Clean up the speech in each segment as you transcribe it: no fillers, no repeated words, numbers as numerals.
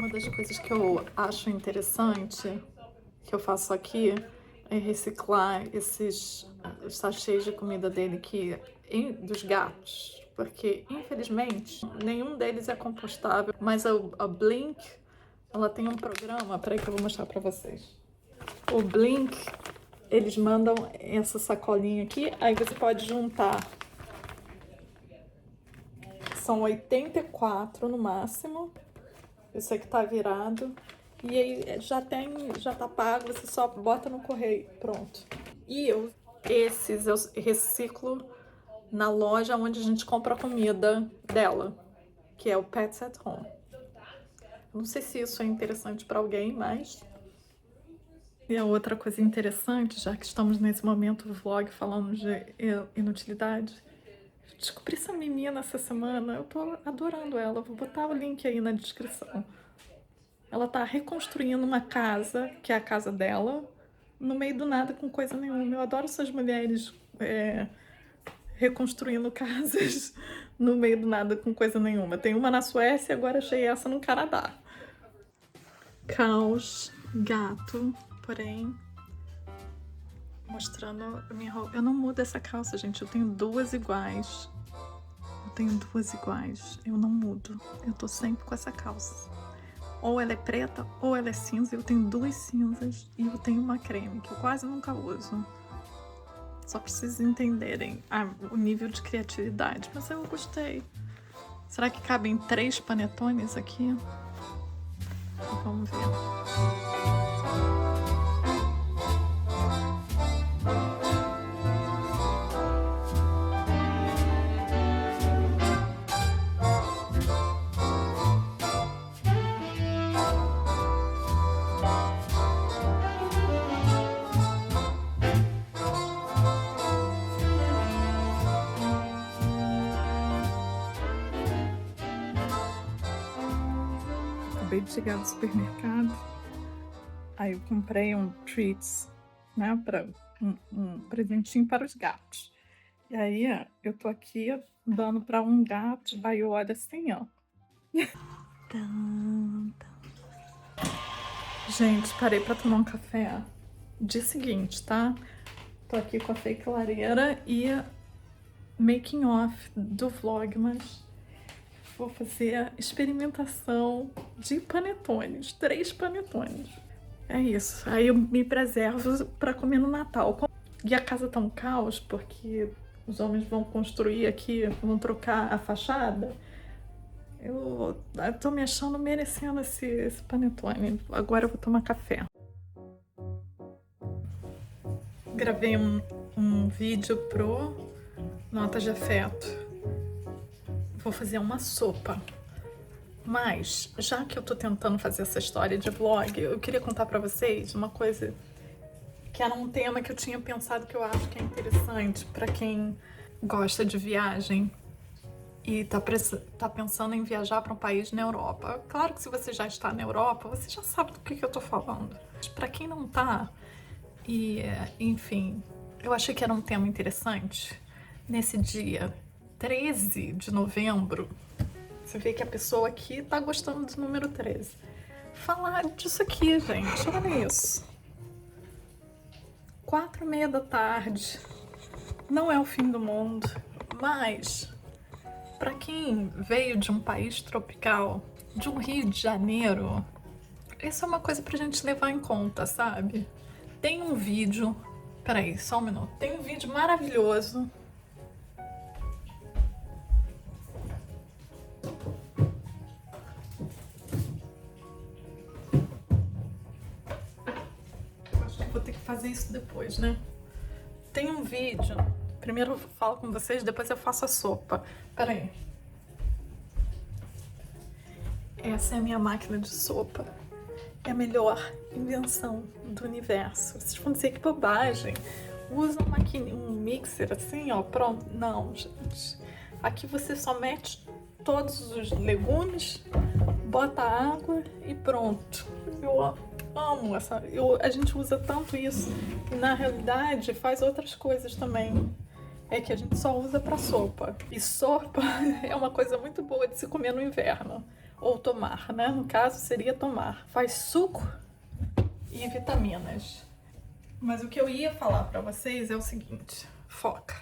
Uma das coisas que eu acho interessante, que eu faço aqui, é reciclar esses sachês de comida dele dos gatos. Porque, infelizmente, nenhum deles é compostável. Mas a Blink, ela tem um programa, peraí que eu vou mostrar pra vocês. O Blink, eles mandam essa sacolinha aqui, aí você pode juntar. São 84 no máximo. Esse aqui tá virado. E aí já tá pago, você só bota no correio, pronto. E esses eu reciclo na loja onde a gente compra a comida dela, que é o Pets at Home. Não sei se isso é interessante para alguém, mas... E a outra coisa interessante, já que estamos nesse momento do vlog falando de inutilidade, descobri essa menina essa semana, eu tô adorando ela, vou botar o link aí na descrição. Ela tá reconstruindo uma casa, que é a casa dela, no meio do nada, com coisa nenhuma. Eu adoro essas mulheres reconstruindo casas no meio do nada, com coisa nenhuma. Tem uma na Suécia, agora achei essa no Canadá. Caos, gato, porém, mostrando a minha roupa. Eu não mudo essa calça, gente, eu tenho duas iguais. Eu não mudo. Eu tô sempre com essa calça. Ou ela é preta, ou ela é cinza. Eu tenho duas cinzas e eu tenho uma creme, que eu quase nunca uso. Só pra vocês entenderem o nível de criatividade. Mas eu gostei. Será que cabem 3 panetones aqui? Vamos ver. Acabei de chegar do supermercado, aí eu comprei um treats, né, um presentinho para os gatos. E aí eu tô aqui dando para um gato, aí eu olho assim, ó. Gente, parei para tomar um café. Dia seguinte, tá? Tô aqui com a fake lareira e making off do vlog, mas vou fazer a experimentação de panetones, 3 panetones. É isso, aí eu me preservo para comer no Natal. E a casa tá um caos, porque os homens vão construir aqui, vão trocar a fachada. Eu tô me achando merecendo esse panetone. Agora eu vou tomar café. Gravei um vídeo pro Nota de Afeto. Vou fazer uma sopa. Mas, já que eu tô tentando fazer essa história de vlog, eu queria contar pra vocês uma coisa que era um tema que eu tinha pensado que eu acho que é interessante pra quem gosta de viagem e tá pensando em viajar para um país na Europa. Claro que se você já está na Europa, você já sabe do que eu tô falando. Mas pra quem não tá, enfim, eu achei que era um tema interessante. Nesse dia 13 de novembro, você vê que a pessoa aqui tá gostando do número 13. Falar disso aqui, gente, olha isso. 4h30 da tarde, não é o fim do mundo, mas para quem veio de um país tropical, de um Rio de Janeiro, isso é uma coisa pra gente levar em conta, sabe? Tem um vídeo, peraí, só um minuto, tem um vídeo maravilhoso. Acho que vou ter que fazer isso depois, né? Tem um vídeo, primeiro eu falo com vocês, depois eu faço a sopa. Peraí. Essa é a minha máquina de sopa. É a melhor invenção do universo. Vocês vão dizer que bobagem. Usa um mixer assim, ó, pronto. Não, gente. Aqui você só mete todos os legumes, bota água e pronto. Eu amo essa... a gente usa tanto isso e na realidade faz outras coisas também. É que a gente só usa pra sopa. E sopa é uma coisa muito boa de se comer no inverno. ou tomar, né? No caso seria tomar. Faz suco e vitaminas. Mas o que eu ia falar pra vocês é o seguinte, foca.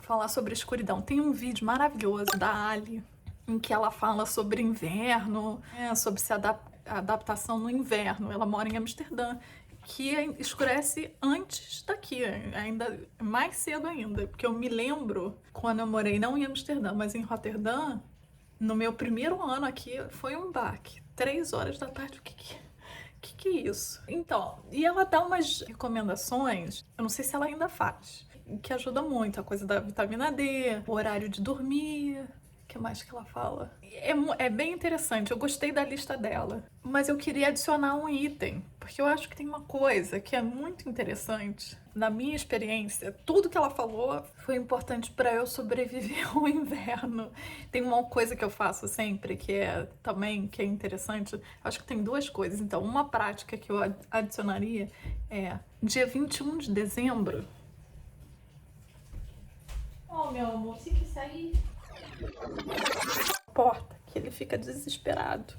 Falar sobre escuridão. Tem um vídeo maravilhoso da Ali, em que ela fala sobre inverno, sobre se adaptação no inverno. Ela mora em Amsterdã, que escurece antes daqui, ainda mais cedo ainda. Porque eu me lembro, quando eu morei não em Amsterdã, mas em Roterdã, no meu primeiro ano aqui, foi um baque. 3 horas da tarde, o que é isso? Então, e ela dá umas recomendações, eu não sei se ela ainda faz, que ajuda muito, a coisa da vitamina D, o horário de dormir, o que mais que ela fala? É bem interessante, eu gostei da lista dela, mas eu queria adicionar um item, porque eu acho que tem uma coisa que é muito interessante. Na minha experiência, tudo que ela falou foi importante para eu sobreviver ao inverno. Tem uma coisa que eu faço sempre que é interessante. Acho que tem 2 coisas. Então, uma prática que eu adicionaria é dia 21 de dezembro. Oh, meu amor, se que sair. Porta, que ele fica desesperado.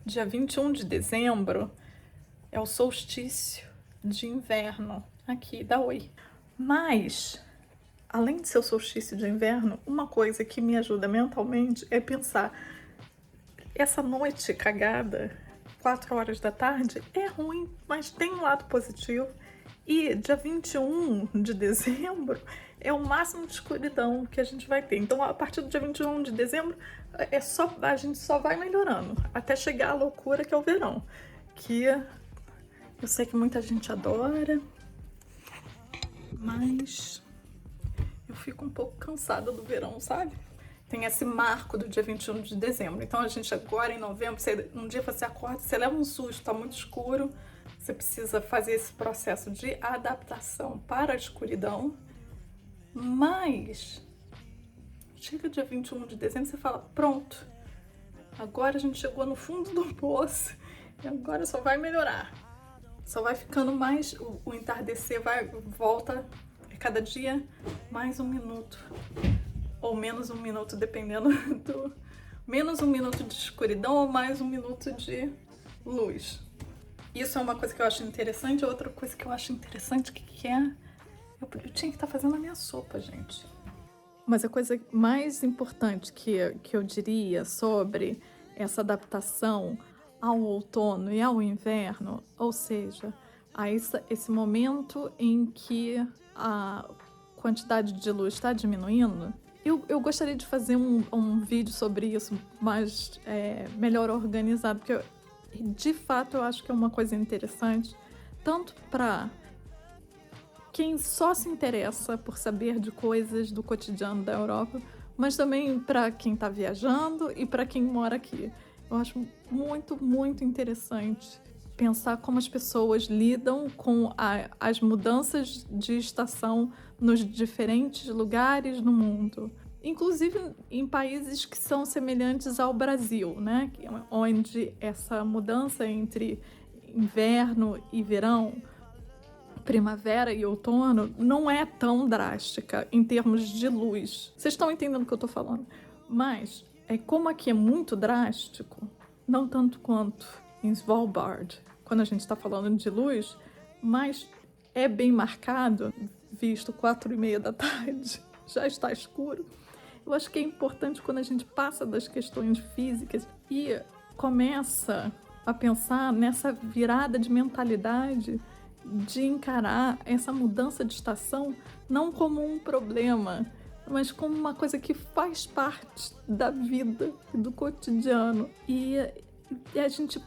Dia 21 de dezembro é o solstício de inverno aqui da Oi. Mas, além de ser o solstício de inverno, uma coisa que me ajuda mentalmente é pensar: essa noite cagada, 4 horas da tarde, é ruim, mas tem um lado positivo. E dia 21 de dezembro é o máximo de escuridão que a gente vai ter. Então, a partir do dia 21 de dezembro, a gente só vai melhorando, até chegar à loucura que é o verão. Que eu sei que muita gente adora, mas eu fico um pouco cansada do verão, sabe? Tem esse marco do dia 21 de dezembro. Então, a gente agora em novembro, um dia você acorda, você leva um susto, tá muito escuro, você precisa fazer esse processo de adaptação para a escuridão, mas chega dia 21 de dezembro, você fala, pronto, agora a gente chegou no fundo do poço e agora só vai melhorar. Só vai ficando mais, o entardecer volta cada dia mais 1 minuto. Ou menos 1 minuto, dependendo do... Menos 1 minuto de escuridão ou mais 1 minuto de luz. Isso é uma coisa que eu acho interessante. Outra coisa que eu acho interessante, que é... Eu tinha que estar fazendo a minha sopa, gente. Mas a coisa mais importante que eu diria sobre essa adaptação ao outono e ao inverno, ou seja, a esse momento em que a quantidade de luz está diminuindo, eu gostaria de fazer um vídeo sobre isso, mas melhor organizado, porque de fato eu acho que é uma coisa interessante, tanto para quem só se interessa por saber de coisas do cotidiano da Europa, mas também para quem está viajando e para quem mora aqui. Eu acho muito, muito interessante pensar como as pessoas lidam com as mudanças de estação nos diferentes lugares no mundo. Inclusive em países que são semelhantes ao Brasil, né? Onde essa mudança entre inverno e verão, primavera e outono, não é tão drástica em termos de luz. Vocês estão entendendo o que eu tô falando? Mas, como aqui é muito drástico, não tanto quanto em Svalbard, quando a gente está falando de luz, mas é bem marcado, visto 4:30 da tarde, já está escuro. Eu acho que é importante quando a gente passa das questões físicas e começa a pensar nessa virada de mentalidade, de encarar essa mudança de estação não como um problema, mas como uma coisa que faz parte da vida e do cotidiano. E a gente,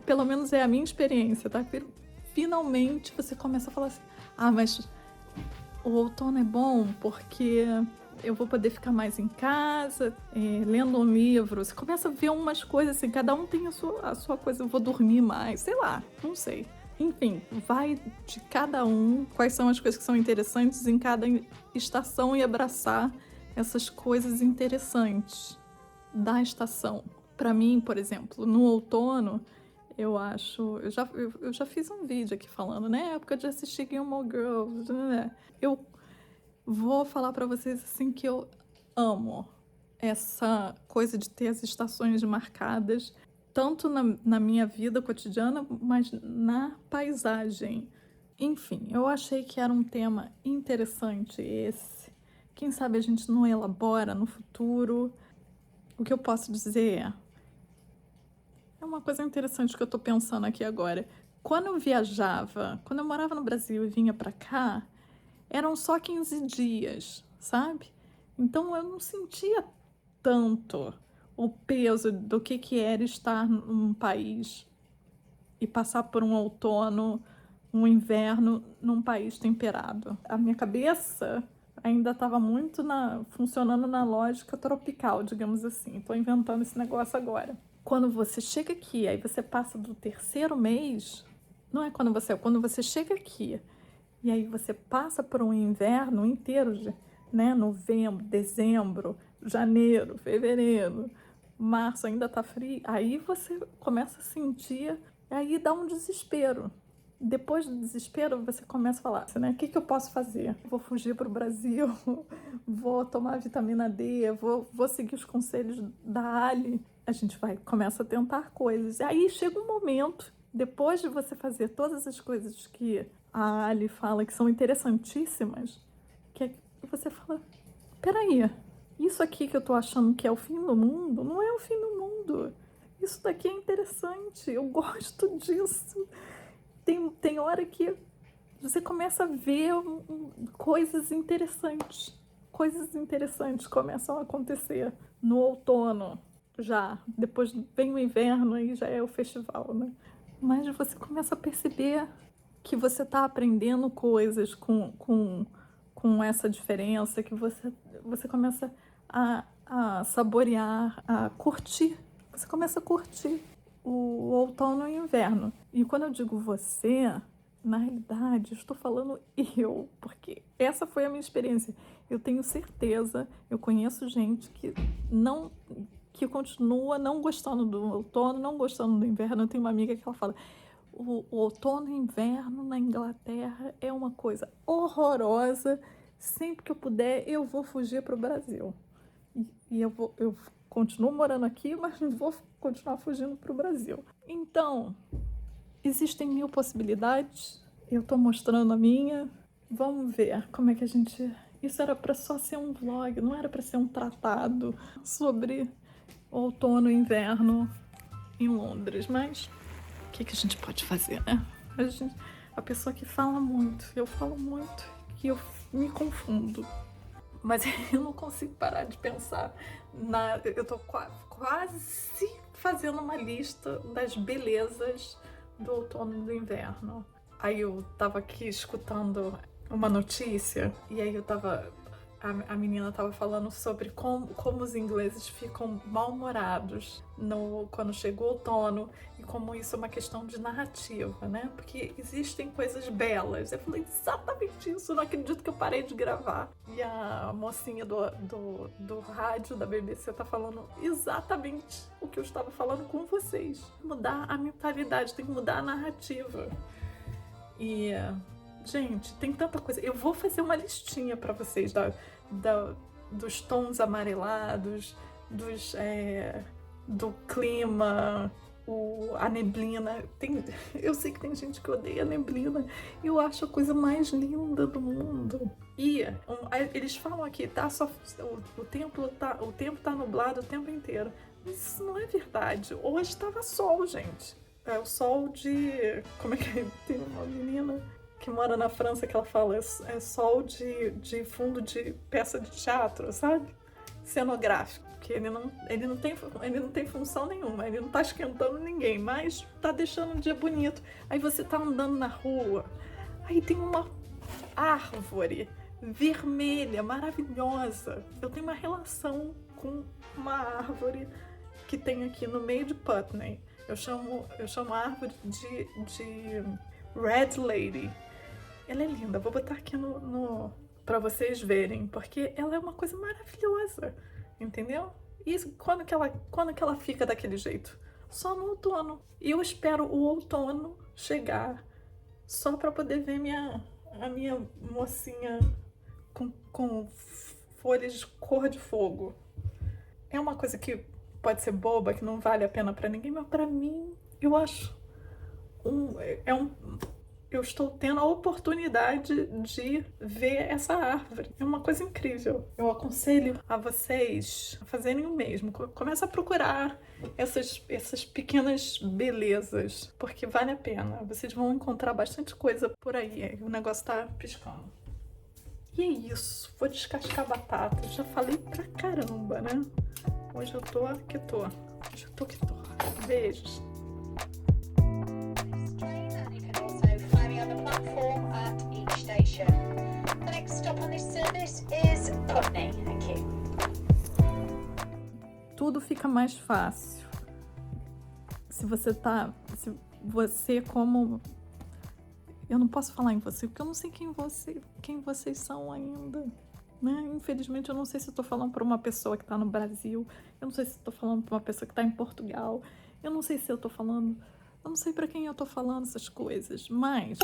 pelo menos é a minha experiência, tá? Finalmente você começa a falar assim, mas o outono é bom porque eu vou poder ficar mais em casa, lendo um livro. Você começa a ver umas coisas assim, cada um tem a sua coisa, eu vou dormir mais, sei lá, não sei. Enfim, vai de cada um, quais são as coisas que são interessantes em cada estação e abraçar essas coisas interessantes da estação. Para mim, por exemplo, no outono, eu já fiz um vídeo aqui falando, né? Época de assistir Gilmore Girls, né? Eu vou falar para vocês assim que eu amo essa coisa de ter as estações marcadas, tanto na minha vida cotidiana, mas na paisagem. Enfim, eu achei que era um tema interessante esse. Quem sabe a gente não elabora no futuro. O que eu posso dizer é uma coisa interessante que eu tô pensando aqui agora. Quando eu viajava, quando eu morava no Brasil e vinha pra cá, eram só 15 dias, sabe? Então eu não sentia tanto o peso do que era estar num país e passar por um outono, um inverno num país temperado. A minha cabeça ainda estava muito funcionando na lógica tropical, digamos assim. Estou inventando esse negócio agora. Quando você chega aqui, aí você passa do terceiro mês, não é quando você chega aqui, e aí você passa por um inverno inteiro, né? Novembro, dezembro, janeiro, fevereiro, março ainda tá frio, aí você começa a sentir, aí dá um desespero. Depois do desespero, você começa a falar, né? O que eu posso fazer? Vou fugir para o Brasil, vou tomar vitamina D, vou seguir os conselhos da Ali. A gente começa a tentar coisas. E aí chega um momento, depois de você fazer todas as coisas que a Ali fala que são interessantíssimas, que você fala, peraí, isso aqui que eu tô achando que é o fim do mundo, não é o fim do mundo. Isso daqui é interessante, eu gosto disso. Tem hora que você começa a ver coisas interessantes. Coisas interessantes começam a acontecer no outono já. Depois vem o inverno e já é o festival, né? Mas você começa a perceber que você está aprendendo coisas com essa diferença, que você começa a saborear, a curtir. Você começa a curtir o outono e o inverno. E quando eu digo você, na realidade, eu estou falando eu, porque essa foi a minha experiência. Eu tenho certeza, eu conheço gente que continua não gostando do outono, não gostando do inverno. Eu tenho uma amiga que ela fala, o outono e inverno na Inglaterra é uma coisa horrorosa. Sempre que eu puder, eu vou fugir para o Brasil. E eu continuo morando aqui, mas não vou continuar fugindo para o Brasil. Então, existem 1000 possibilidades. Eu estou mostrando a minha. Vamos ver como é que a gente... Isso era para só ser um vlog, não era para ser um tratado sobre outono e inverno em Londres, mas o que a gente pode fazer, né? A pessoa que fala muito, eu falo muito, que eu me confundo. Mas eu não consigo parar de pensar eu tô quase fazendo uma lista das belezas do outono e do inverno. Aí eu tava aqui escutando uma notícia e aí a menina tava falando sobre como os ingleses ficam mal-humorados quando chega o outono e como isso é uma questão de narrativa, né? Porque existem coisas belas. Eu falei exatamente isso, eu não acredito que eu parei de gravar. E a mocinha do rádio da BBC tá falando exatamente o que eu estava falando com vocês. Mudar a mentalidade, tem que mudar a narrativa. E... gente, tem tanta coisa. Eu vou fazer uma listinha para vocês dos tons amarelados, do clima, a neblina. Eu sei que tem gente que odeia a neblina. Eu acho a coisa mais linda do mundo. E eles falam aqui, tá? O tempo tá nublado o tempo inteiro. Mas isso não é verdade. Hoje estava sol, gente. É o sol de... Como é que é? Tem uma menina que mora na França que ela fala é sol de fundo de peça de teatro, sabe? Cenográfico. Que ele não tem função nenhuma, ele não tá esquentando ninguém, mas tá deixando um dia bonito. Aí você tá andando na rua, aí tem uma árvore vermelha, maravilhosa. Eu tenho uma relação com uma árvore que tem aqui no meio de Putney. Eu chamo a árvore de Red Lady. Ela é linda, vou botar aqui pra vocês verem, porque ela é uma coisa maravilhosa, entendeu? E quando que ela fica daquele jeito? Só no outono. E eu espero o outono chegar só pra poder ver a minha mocinha com folhas de cor de fogo. É uma coisa que pode ser boba, que não vale a pena pra ninguém, mas pra mim, eu acho eu estou tendo a oportunidade de ver essa árvore. É uma coisa incrível. Eu aconselho a vocês a fazerem o mesmo. Começa a procurar essas pequenas belezas, porque vale a pena. Vocês vão encontrar bastante coisa por aí. O negócio tá piscando. E é isso. Vou descascar batata. Já falei pra caramba, né? Hoje eu tô que tô. Hoje eu tô que tô. Beijos. Platform at each station. The next stop on this service is Putney. Thank you. Tudo fica mais fácil se você como eu não posso falar em você porque eu não sei quem vocês são ainda, né? Infelizmente eu não sei se eu tô falando para uma pessoa que tá no Brasil, eu não sei se eu tô falando para uma pessoa que tá em Portugal, eu não sei se eu tô falando, eu não sei para quem eu tô falando essas coisas, mas